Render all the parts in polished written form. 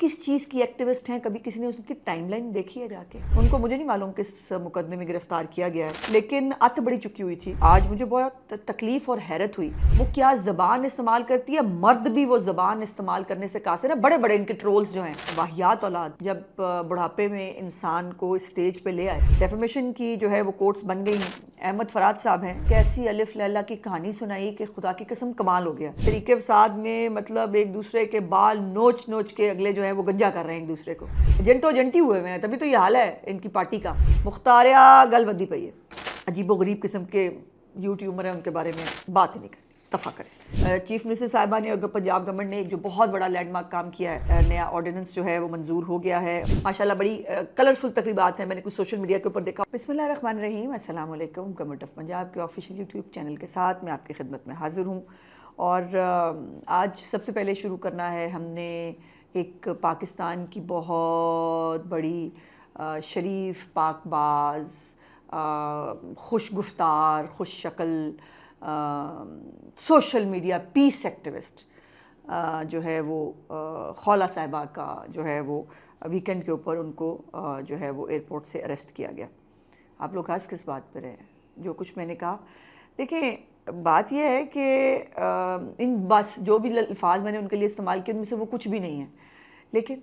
किस चीज़ की एक्टिविस्ट हैं, कभी किसी ने उसकी टाइमलाइन देखी है जाके? उनको मुझे नहीं मालूम किस मुकदमे में गिरफ्तार किया गया है, लेकिन अत बड़ी चुकी हुई थी। आज मुझे बहुत तकलीफ और हैरत हुई, वो क्या ज़बान इस्तेमाल करती है। मर्द भी वो ज़बान इस्तेमाल करने से कासिर है। बड़े बड़े इनके ट्रोल्स जो हैं, वाहियात औलाद। जब बुढ़ापे में इंसान को स्टेज पे ले आए, डेफेमेशन की जो है वो कोर्ट्स बन गई हैं। अहमद फराज साहब हैं, कैसी अलिफ लैला की कहानी सुनाई कि खुदा की कसम कमाल हो गया। तरीके फसाद में मतलब एक दूसरे के बाल नोच नोच के अगले जो है वो गंजा कर रहे हैं एक दूसरे को। एजेंटो एजेंटी हुए हुए हैं, तभी तो ये हाल है इनकी पार्टी का। मुख्तारिया गलवदी पे है, अजीबो गरीब किस्म के यूट्यूबर हैं, उनके बारे में बात ही नहीं करनी, दफ़ा करें। चीफ मिनिस्टर साहिबा ने और पंजाब गवर्नमेंट ने एक जो बहुत बड़ा लैंडमार्क काम किया है, नया ऑर्डिनेंस जो है वो मंजूर हो गया है। माशाल्लाह बड़ी कलरफुल तकरीबात हैं, मैंने कुछ सोशल मीडिया के ऊपर देखा। बिस्मिल्लाहिर्रहमानिर्रहीम, अस्सलाम वालेकुम। गवर्नमेंट ऑफ पंजाब के ऑफिशियल यूट्यूब चैनल के साथ मैं आपकी खिदमत में हाजिर हूँ। और आज सबसे पहले शुरू करना है हमने एक पाकिस्तान की बहुत बड़ी शरीफ, पाकबाज, खुश गुफ्तार, खुश शक्ल सोशल मीडिया पीस एक्टिविस्ट जो है वो खौला साहिबा का जो है वो वीकेंड के ऊपर उनको जो है वो एयरपोर्ट से अरेस्ट किया गया। आप लोग हंस किस बात पर हैं? जो कुछ मैंने कहा, देखिए बात यह है कि इन बस जो भी अल्फाज मैंने उनके लिए इस्तेमाल किए उनमें से वो कुछ भी नहीं है। लेकिन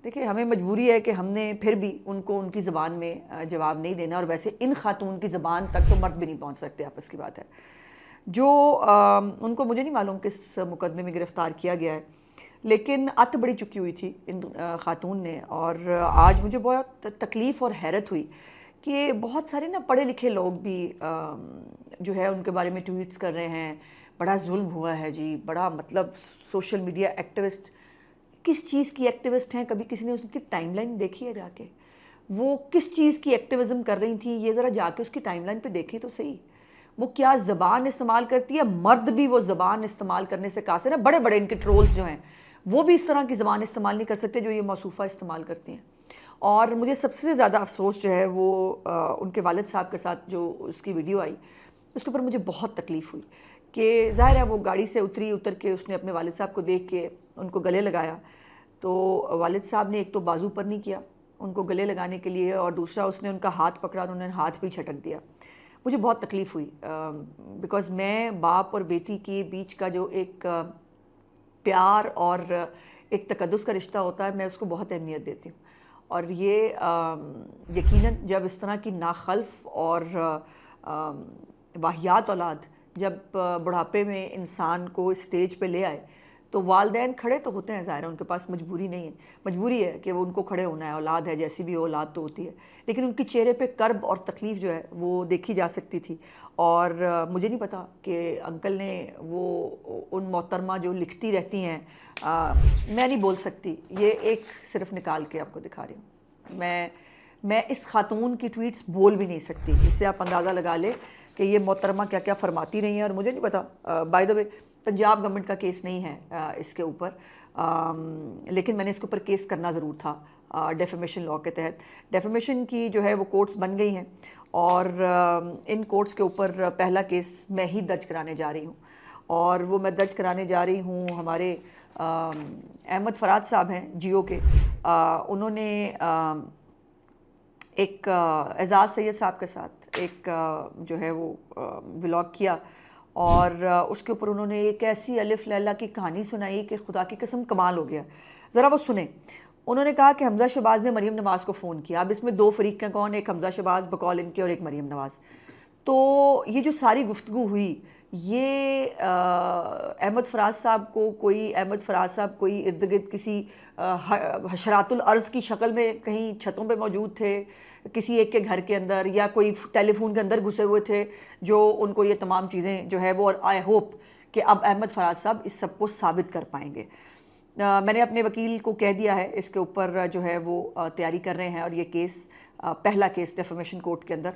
देखिए हमें मजबूरी है कि हमने फिर भी उनको उनकी ज़बान में जवाब नहीं देना। और वैसे इन खातून की ज़बान तक तो मर्द भी नहीं पहुंच सकते, आपस की बात है। जो उनको मुझे नहीं मालूम किस मुकदमे में गिरफ़्तार किया गया है, लेकिन अत बड़ी चुकी हुई थी इन खातून ने। और आज मुझे बहुत तकलीफ़ और हैरत हुई कि बहुत सारे ना पढ़े लिखे लोग भी जो है उनके बारे में ट्वीट्स कर रहे हैं, बड़ा जुल्म हुआ है जी, बड़ा मतलब सोशल मीडिया एक्टिविस्ट। किस चीज़ की एक्टिविस्ट हैं, कभी किसी ने उसकी टाइमलाइन देखी है जाके? वो किस चीज़ की एक्टिविज़म कर रही थी, ये ज़रा जाके उसकी टाइमलाइन पे देखें तो सही। वो क्या ज़बान इस्तेमाल करती है। मर्द भी वो ज़बान इस्तेमाल करने से कासिर है। बड़े बड़े इनके ट्रोल्स जो हैं वो भी इस तरह की ज़बान इस्तेमाल नहीं कर सकते जो ये मौसूफ़ा इस्तेमाल करती हैं। और मुझे सबसे ज़्यादा अफसोस जो है वो उनके वालिद साहब के साथ जो उसकी वीडियो आई, उसके ऊपर मुझे बहुत तकलीफ़ हुई कि ज़ाहिर है वो गाड़ी से उतर के उसने अपने वालिद साहब को देख के उनको गले लगाया। तो वालिद साहब ने एक तो बाजू पर नहीं किया उनको गले लगाने के लिए, और दूसरा उसने उनका हाथ पकड़ा और उन्होंने हाथ भी छटक दिया। मुझे बहुत तकलीफ़ हुई बिकॉज़ मैं बाप और बेटी के बीच का जो एक प्यार और एक तकद्दुस का रिश्ता होता है, मैं उसको बहुत अहमियत देती हूँ। और ये यकीनन जब इस तरह की नाखल्फ और वाहियात औलाद जब बुढ़ापे में इंसान को स्टेज पे ले आए, तो वालिदैन खड़े तो होते हैं, ज़ाहिर है उनके पास मजबूरी नहीं है, मजबूरी है कि वो उनको खड़े होना है, औलाद है, जैसी भी औलाद तो होती है। लेकिन उनके चेहरे पे कर्ब और तकलीफ़ जो है वो देखी जा सकती थी। और मुझे नहीं पता कि अंकल ने वो उन मोहतरमा जो लिखती रहती हैं, मैं नहीं बोल सकती, ये एक सिर्फ निकाल के आपको दिखा रही हूँ। मैं इस खातून की ट्वीट्स बोल भी नहीं सकती। इससे आप अंदाज़ा लगा ले कि ये मोहतरमा क्या क्या फरमाती रही हैं। और मुझे नहीं पता, by the way Punjab government का केस नहीं है इसके ऊपर, लेकिन मैंने इसके ऊपर केस करना ज़रूर था डेफेमेशन लॉ के तहत। डेफेमेशन की जो है वो कोर्ट्स बन गई हैं और इन कोर्ट्स के ऊपर पहला केस मैं ही दर्ज कराने जा रही हूँ। और वो मैं दर्ज कराने जा रही हूँ हमारे अहमद फराज साहब हैं जियो के, उन्होंने एक एजाज़ सैयद साहब के साथ एक जो है वो व्लॉग किया और उसके ऊपर उन्होंने एक ऐसी अलिफ लैला की कहानी सुनाई कि खुदा की कसम कमाल हो गया। ज़रा वो सुने। उन्होंने कहा कि हमज़ा शहबाज ने मरीम नवाज़ को फ़ोन किया। अब इसमें दो फरीक हैं, कौन? एक हमज़ा शहबाज बकौल इनके और एक मरीम नवाज़। तो ये जो सारी गुफ्तगू हुई, ये अहमद फराज साहब को कोई इर्द गिर्द किसी हशरातुल अर्ज़ की शक्ल में कहीं छतों पे मौजूद थे, किसी एक के घर के अंदर, या कोई टेलीफोन के अंदर घुसे हुए थे जो उनको ये तमाम चीज़ें जो है वो। और आई होप कि अब अहमद फराज साहब इस सब को साबित कर पाएंगे। मैंने अपने वकील को कह दिया है, इसके ऊपर जो है वो तैयारी कर रहे हैं। और ये केस पहला केस डेफेमेशन कोर्ट के अंदर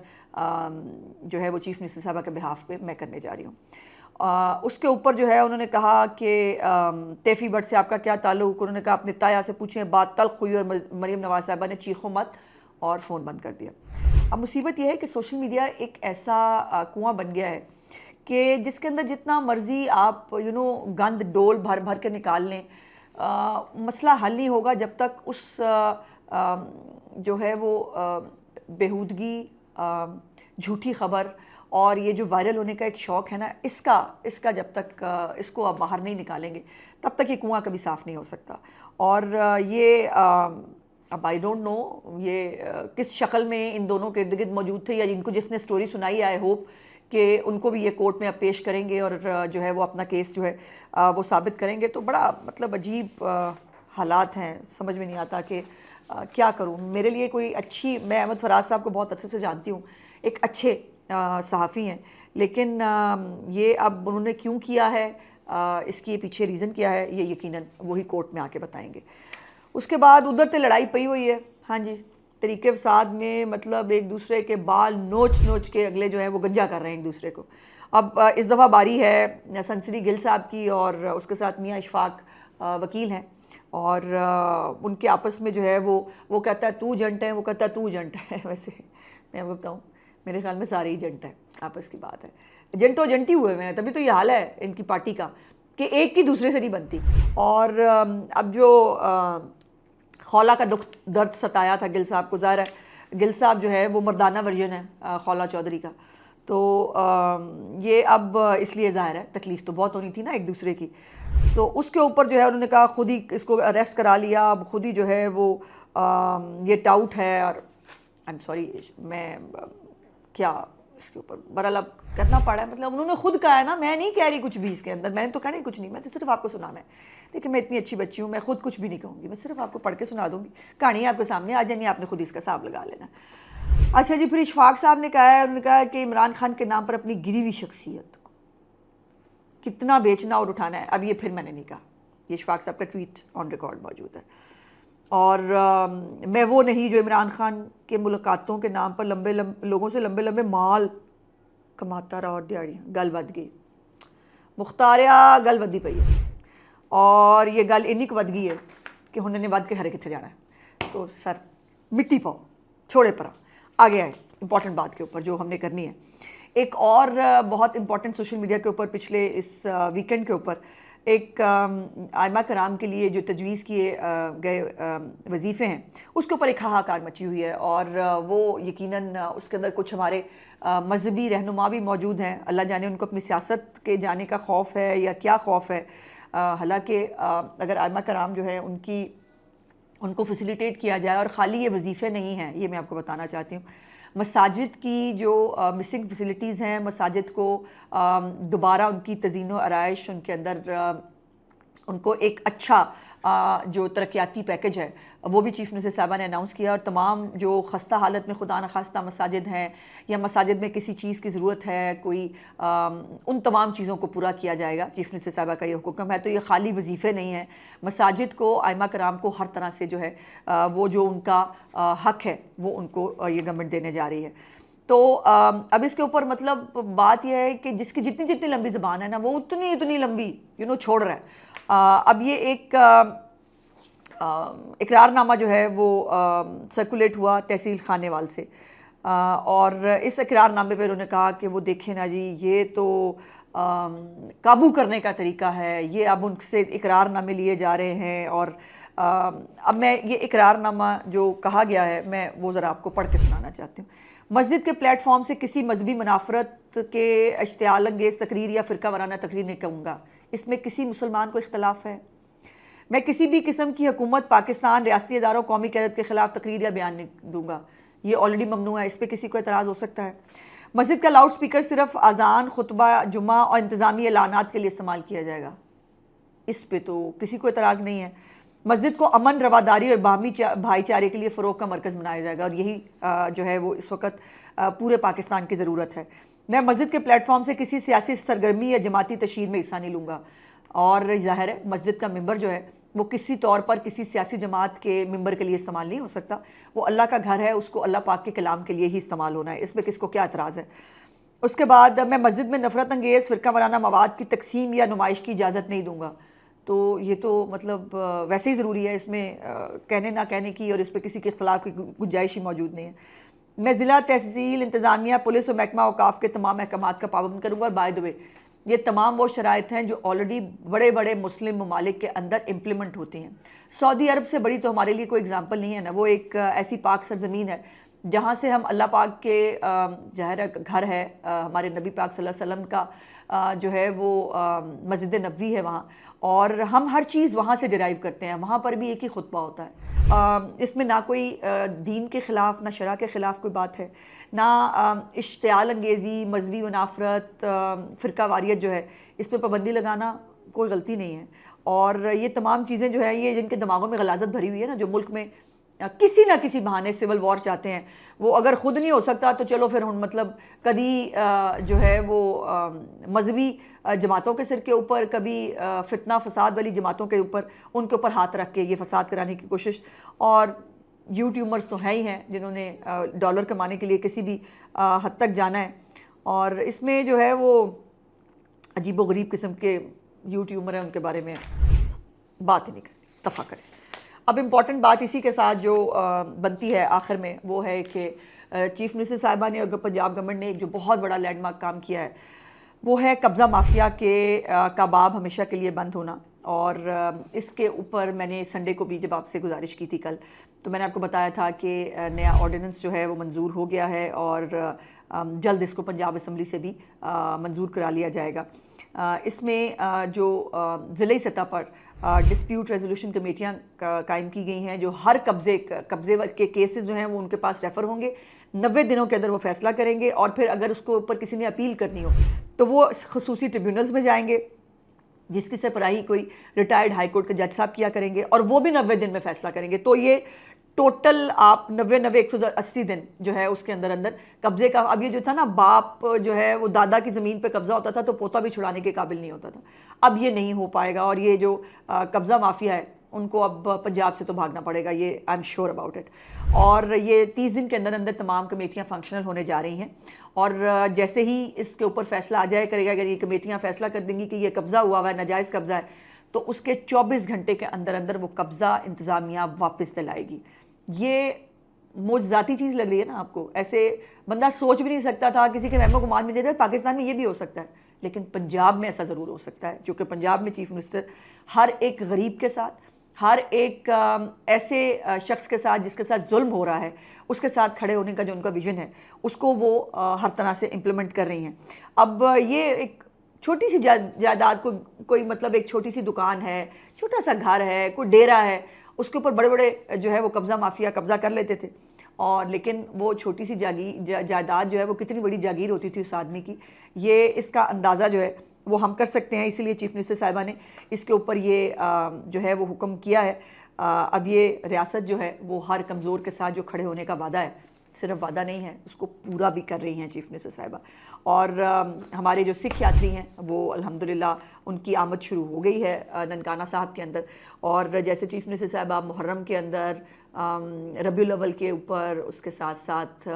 जो है वो चीफ मिनिस्टर साहबा के बिहाफ पे मैं करने जा रही हूँ। उसके ऊपर जो है उन्होंने कहा कि तैफी भट्ट से आपका क्या ताल्लुक? उन्होंने कहा अपने ताया से पूछें, बात तल्ख हुई। और मरीम नवाज साहबा ने चीखो मत और फ़ोन बंद कर दिया। अब मुसीबत यह है कि सोशल मीडिया एक ऐसा कुआं बन गया है कि जिसके अंदर जितना मर्ज़ी आप गंद डोल भर भर के निकाल लें, मसला हल नहीं होगा जब तक उस जो है वो बेहूदगी, झूठी ख़बर और ये जो वायरल होने का एक शौक़ है ना, इसका जब तक इसको आप बाहर नहीं निकालेंगे तब तक ये कुआं कभी साफ़ नहीं हो सकता। और ये अब आई डोंट नो ये किस शक्ल में इन दोनों के इर्द गिर्द मौजूद थे, या इनको जिसने स्टोरी सुनाई, आई होप कि उनको भी ये कोर्ट में अब पेश करेंगे और जो है वो अपना केस जो है वो साबित करेंगे। तो बड़ा मतलब अजीब हालात हैं, समझ में नहीं आता कि क्या करूं। मेरे लिए कोई अच्छी, मैं अहमद फराज साहब को बहुत अच्छे से जानती हूं, एक अच्छे सहाफ़ी हैं, लेकिन ये अब उन्होंने क्यों किया है, इसकी पीछे रीज़न क्या है, ये यकीनन वही कोर्ट में आके बताएंगे। उसके बाद उधर तो लड़ाई पई हुई है, हाँ जी, तरीके फसाद में, मतलब एक दूसरे के बाल नोच नोच के अगले जो है वो गंजा कर रहे हैं एक दूसरे को। अब इस दफ़ा बारी है सनसरी गिल साहब की, और उसके साथ मियाँ इशफाक वकील हैं, और उनके आपस में जो है वो कहता है तू जंट है, वो कहता है तू जंट है। वैसे मैं बताऊँ, मेरे ख्याल में सारे ही जंट हैं, आपस की बात है, जंटो जंटी हुए हुए हैं, तभी तो ये हाल है इनकी पार्टी का कि एक की दूसरे से नहीं बनती। और अब जो खौला का दुख दर्द सताया था गिल साहब को, ज़ाहिर है गिल साहब जो है वो मर्दाना वर्जन है खौला चौधरी का, तो ये अब इसलिए ज़ाहिर है तकलीफ़ तो बहुत होनी थी ना एक दूसरे की। तो उसके ऊपर जो है उन्होंने कहा खुद ही इसको अरेस्ट करा लिया, अब खुद ही जो है वो ये टाउट है, और आई एम सॉरी मैं क्या इसके ऊपर बहरहाल अब करना पड़ा है, मतलब उन्होंने खुद कहा है ना, मैं नहीं कह रही कुछ भी इसके अंदर, मैंने तो कहना ही कुछ नहीं, मैं तो सिर्फ आपको सुनाना है। देखिए मैं इतनी अच्छी बच्ची हूँ, मैं खुद कुछ भी नहीं कहूँगी, मैं सिर्फ आपको पढ़ के सुना दूँगी, कहानी आपके सामने आ जानी, आपने खुद इसका हिसाब लगा लेना। अच्छा जी, फिर इशफाक साहब ने कहा है, उन्होंने कहा कि इमरान खान के नाम पर अपनी गिरी हुई शख्सियत को कितना बेचना और उठाना है। अब ये फिर मैंने नहीं कहा, ये इशफाक साहब का ट्वीट ऑन रिकॉर्ड मौजूद है। और मैं वो नहीं जो इमरान खान के मुलाकातों के नाम पर लोगों से लंबे लंबे माल कमाता रहा, और दिहाड़ियाँ गल वध गई, मुख्तारिया गल वधी पई है, और ये गल इन्नी वध गई है कि उन्होंने वध के हरे कितने जाना है। तो सर मिट्टी पाओ, छोड़े परा, आगे आए इंपॉर्टेंट बात के ऊपर जो हमने करनी है। एक और बहुत इंपॉर्टेंट सोशल मीडिया के ऊपर पिछले इस वीकेंड के ऊपर एक आयमा कराम के लिए जो तजवीज़ किए गए वजीफ़े हैं, उसके ऊपर एक हाहाकार मची हुई है, और वो यकीनन उसके अंदर कुछ हमारे मजहबी रहनुमा भी मौजूद हैं। अल्लाह जाने उनको अपनी सियासत के जाने का खौफ है या क्या खौफ है। हालांकि अगर आयमा कराम जो है उनको फैसिलिटेट किया जाए, और ख़ाली ये वजीफ़े नहीं हैं, ये मैं आपको बताना चाहती हूँ, मसाजिद की जो मिसिंग फैसिलिटीज़ हैं, मसाजिद को दोबारा उनकी तज़ीनो आराइश, उनके अंदर उनको एक अच्छा जो तरक्याती पैकेज है वो भी चीफ़ मिनिस्टर साहबा ने अनाउंस किया, और तमाम जो खस्ता हालत में खुदा न खास्ता मसाजिद हैं या मसाजिद में किसी चीज़ की ज़रूरत है कोई, उन तमाम चीज़ों को पूरा किया जाएगा। चीफ़ मिनिस्टर साहबा का ये हुक्म है। तो ये खाली वजीफ़े नहीं हैं, मसाजिद को, आइमा कराम को हर तरह से जो है वो जो उनका हक़ है वो उनको ये गवर्नमेंट देने जा रही है। तो अब इसके ऊपर मतलब बात यह है कि जिसकी जितनी जितनी लंबी ज़बान है ना, वो उतनी इतनी लंबी छोड़ रहा है। अब ये एक इकरारनामा जो है वो सर्कुलेट हुआ तहसील खानेवाल से, और इस इकरारनामे पे उन्होंने कहा कि वो देखें ना जी, ये तो काबू करने का तरीका है, ये अब उनसे इकरारनामे लिए जा रहे हैं। और अब मैं ये इकरारनामा जो कहा गया है मैं वो ज़रा आपको पढ़ के सुनाना चाहती हूँ। मस्जिद के प्लेटफॉर्म से किसी मजहबी मुनाफरत के इश्तियाल अंगेज़ तकरीर या फ़िरका वाराना तकरीर नहीं कहूँगा, इसमें किसी मुसलमान को इख्तलाफ है। मैं किसी भी किस्म की हुकूमत, पाकिस्तान, रियासती इदारों, कौमी क़यादत के ख़िलाफ़ तकरीर या बयान नहीं दूँगा, ये ऑलरेडी ममनू है, इस पर किसी को एतराज़ हो सकता है। मस्जिद का लाउड स्पीकर सिर्फ अज़ान, खुतबा जुमा और इंतज़ामी एलानात के लिए इस्तेमाल किया जाएगा, इस पे तो किसी को एतराज़ नहीं है। मस्जिद को अमन, रवादारी और बाहमी भाईचारे के लिए फ़रोग़ का मरकज़ बनाया जाएगा, और यही जो है वो इस वक्त पूरे पाकिस्तान की ज़रूरत है। मैं मस्जिद के प्लेटफॉर्म से किसी सियासी सरगर्मी या जमाती तशहीर में हिस्सा नहीं लूँगा, और ज़ाहिर है मस्जिद का मिंबर जो है वो किसी तौर पर किसी सियासी जमात के मिंबर के लिए इस्तेमाल नहीं हो सकता, वो अल्लाह का घर है, उसको अल्लाह पाक के कलाम के लिए ही इस्तेमाल होना है, इसमें किसको क्या एतराज़ है। उसके बाद मैं मस्जिद में नफ़रत अंगेज़ फ़िरका वाराना मवाद की तकसीम या नुमाइश की इजाज़त नहीं दूँगा। तो ये तो मतलब वैसे ही ज़रूरी है, इसमें कहने ना कहने की और इस पर किसी के ख़िलाफ़ की गुंजाइश ही मौजूद नहीं है। मैं ज़िला, तहसील, इंतज़ामिया, पुलिस और महकमा औकाफ़ के तमाम अहकामात का पाबंद करूँगा। और बाय द वे ये तमाम वो शराइत हैं जो ऑलरेडी बड़े बड़े मुस्लिम ममालिक के अंदर इम्प्लीमेंट होती हैं। सऊदी अरब से बड़ी तो हमारे लिए कोई एग्जांपल नहीं है ना, वो एक ऐसी पाक सरजमीन है जहाँ से हम अल्लाह पाक के ज़ाहिर घर है, हमारे नबी पाक सल्लल्लाहु अलैहि वसल्लम का जो है वो मस्जिद नबवी है वहाँ, और हम हर चीज़ वहाँ से डिराइव करते हैं। वहाँ पर भी एक ही खुतबा होता है। इसमें ना कोई दीन के ख़िलाफ़ ना शरा के ख़िलाफ़ कोई बात है, ना इश्तियाल अंगेज़ी, मजहबी मुनाफरत, फ़िरका वारियत जो है इस पर पाबंदी लगाना कोई गलती नहीं है। और ये तमाम चीज़ें जो है ये जिनके दिमागों में गलाजत भरी हुई है ना, जो मुल्क में किसी ना किसी बहाने सिविल वॉर चाहते हैं, वो अगर ख़ुद नहीं हो सकता तो चलो फिर हम मतलब कभी जो है वो मजहबी जमातों के सिर के ऊपर, कभी फितना फसाद वाली जमातों के ऊपर, उनके ऊपर हाथ रख के ये फसाद कराने की कोशिश। और यूट्यूबर्स तो हैं ही हैं जिन्होंने डॉलर कमाने के लिए किसी भी हद तक जाना है, और इसमें जो है वो अजीब गरीब किस्म के यूट्यूबर हैं, उनके बारे में बात ही नहीं करनी, दफ़ा करें। अब इम्पॉर्टेंट बात इसी के साथ जो बनती है आखिर में, वो है कि चीफ मिनिस्टर साहिबा ने और पंजाब गवर्नमेंट ने एक जो बहुत बड़ा लैंडमार्क काम किया है, वो है कब्ज़ा माफिया के कबाब हमेशा के लिए बंद होना। और इसके ऊपर मैंने संडे को भी जब आपसे गुजारिश की थी कल, तो मैंने आपको बताया था कि नया ऑर्डिनेंस जो है वो मंजूर हो गया है और जल्द इसको पंजाब असम्बली से भी मंजूर करा लिया जाएगा। इसमें जो ज़िले सतह पर डिस्प्यूट रेजोल्यूशन कमेटियाँ कायम की गई हैं, जो हर कब्ज़े के केसेस जो हैं वो उनके पास रेफ़र होंगे, 90 दिनों के अंदर वो फ़ैसला करेंगे, और फिर अगर उसको ऊपर किसी ने अपील करनी हो तो वो खसूसी ट्रिब्यूनल्स में जाएंगे, जिसकी सरबराही कोई रिटायर्ड हाई कोर्ट के जज साहब किया करेंगे, और वो भी 90 दिन में फ़ैसला करेंगे। तो ये टोटल आप 180 दिन जो है उसके अंदर अंदर कब्जे का। अब ये जो था ना, बाप जो है वो दादा की ज़मीन पे कब्ज़ा होता था तो पोता भी छुड़ाने के काबिल नहीं होता था, अब ये नहीं हो पाएगा। और ये जो कब्ज़ा माफिया है उनको अब पंजाब से तो भागना पड़ेगा, ये I am sure about it. और ये 30 दिन के अंदर अंदर तमाम कमेटियाँ फंक्शनल होने जा रही हैं, और जैसे ही इसके ऊपर फैसला आ जाए करेगा, अगर ये कमेटियाँ फैसला कर देंगी कि ये कब्ज़ा हुआ है, नाजायज़ कब्ज़ा है, तो उसके 24 घंटे के अंदर अंदर वो कब्ज़ा इंतज़ामिया वापस दिलाएगी। ये मोजज़ाती चीज़ लग रही है ना आपको, ऐसे बंदा सोच भी नहीं सकता था, किसी के वहमो गुमान भी नहीं था पाकिस्तान में ये भी हो सकता है, लेकिन पंजाब में ऐसा ज़रूर हो सकता है, क्योंकि पंजाब में चीफ मिनिस्टर हर एक गरीब के साथ, हर एक ऐसे शख्स के साथ जिसके साथ जुल्म हो रहा है, उसके साथ खड़े होने का जो उनका विजन है उसको वो हर तरह से इम्प्लीमेंट कर रही हैं। अब ये एक छोटी सी जायदाद को, कोई मतलब एक छोटी सी दुकान है, छोटा सा घर है, कोई डेरा है, उसके ऊपर बड़े बड़े जो है वो कब्ज़ा माफिया कब्ज़ा कर लेते थे, और लेकिन वो छोटी सी जायदाद जो है वो कितनी बड़ी जागीर होती थी उस आदमी की, ये इसका अंदाज़ा जो है वो हम कर सकते हैं। इसीलिए चीफ मिनिस्टर साहिबा ने इसके ऊपर ये जो है वो हुक्म किया है। अब ये रियासत जो है वो हर कमज़ोर के साथ जो खड़े होने का वादा है, सिर्फ वादा नहीं है, उसको पूरा भी कर रही हैं चीफ मिनिस्टर साहिबा। और हमारे जो सिख यात्री हैं वो अल्हम्दुलिल्लाह उनकी आमद शुरू हो गई है ननकाना साहब के अंदर। और जैसे चीफ मिनिस्टर साहिबा मुहर्रम के अंदर, रबीउल अव्वल के ऊपर, उसके साथ साथ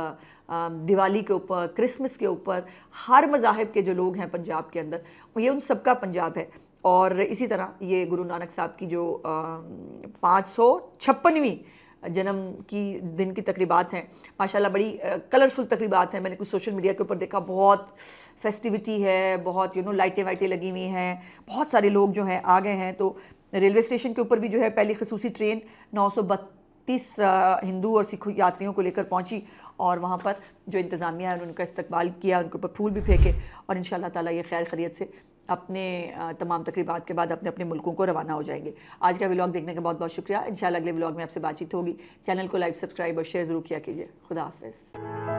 दिवाली के ऊपर, क्रिसमस के ऊपर, हर मज़ाहिब के जो लोग हैं पंजाब के अंदर, ये उन सबका पंजाब है। और इसी तरह ये गुरु नानक साहब की जो 556वीं जन्म की दिन की तकरीबात हैं, माशाल्लाह बड़ी कलरफुल तकरीबात हैं। मैंने कुछ सोशल मीडिया के ऊपर देखा, बहुत फेस्टिविटी है, बहुत लाइटें वाइटें लगी हुई हैं, बहुत सारे लोग जो हैं आ गए हैं। तो रेलवे स्टेशन के ऊपर भी जो है पहली खसूसी ट्रेन 932 हिंदू और सिख यात्रियों को लेकर पहुंची, और वहाँ पर जो इंतज़ामिया है उनका इस्तकबाल किया, उनके ऊपर फूल भी फेंके, और इंशाअल्लाह ताला ये खैर खैरियत से अपने तमाम तकरीबात के बाद अपने अपने मुल्कों को रवाना हो जाएंगे। आज का व्लॉग देखने का बहुत बहुत शुक्रिया। इंशाअल्लाह अगले व्लॉग में आपसे बातचीत होगी। चैनल को लाइक, सब्सक्राइब और शेयर ज़रूर किया कीजिए। खुदा हाफ़िज़।